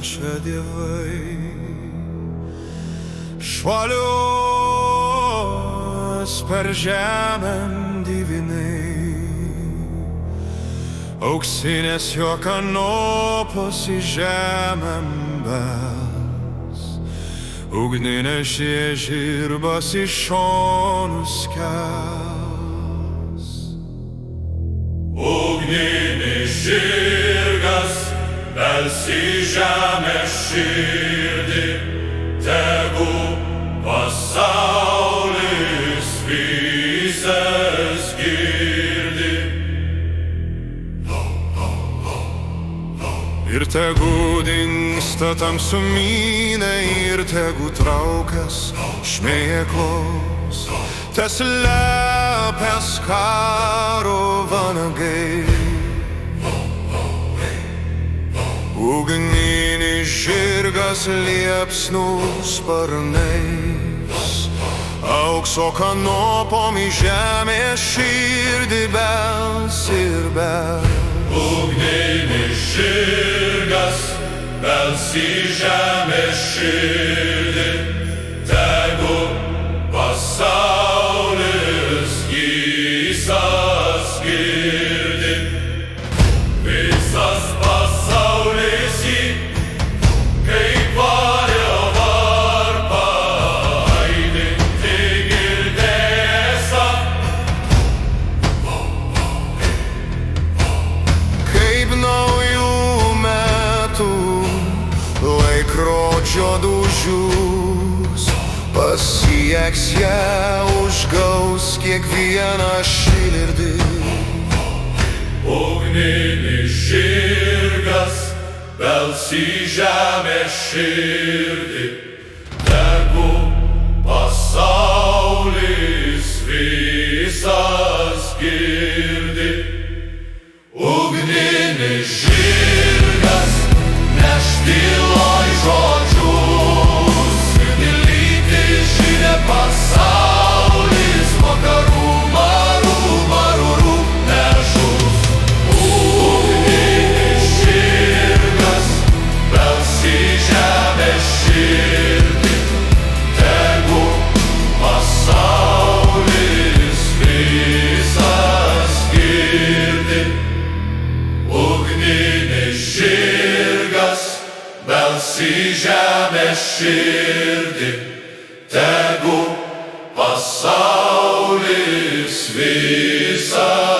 čia dievai šuoliuos per žemę diviniai, auksinės jo kanopos į žemę bels, ugninešė žirbas iš šonų skels. Ugninis žirgas bels į žemę širdį, tegu pasaulis visas girdi. Ir tegu dingsta tamsumynai, ir tegu traukas šmėklos, teslepias karo vanagai. Ugninis žirgas liepsnų sparnais, aukso kanopom į žemės širdį bels ir bels. Ugninis žirgas bels į žemės širdį, tegu pasaulis visas girdi. Visas pasaulis jį kaip vario varpą aidinti girdėsa. Kaip naujų metų laikrodžio dūžius, pasieks ją, užgaus kiekvieną širdį. Ugninis žirgas bels į žemės širdį, tegu pasaulis visas girdi. Ugninis žirgas neš tyloj žodžius, lyti žinią pasaulis vakarų marų nešus. Ugninis žirgas bels į žemės širdį, tegu pasaulis visas girdi. Ugninis žirgas bels į žemės širdį, tegu pasaulis visas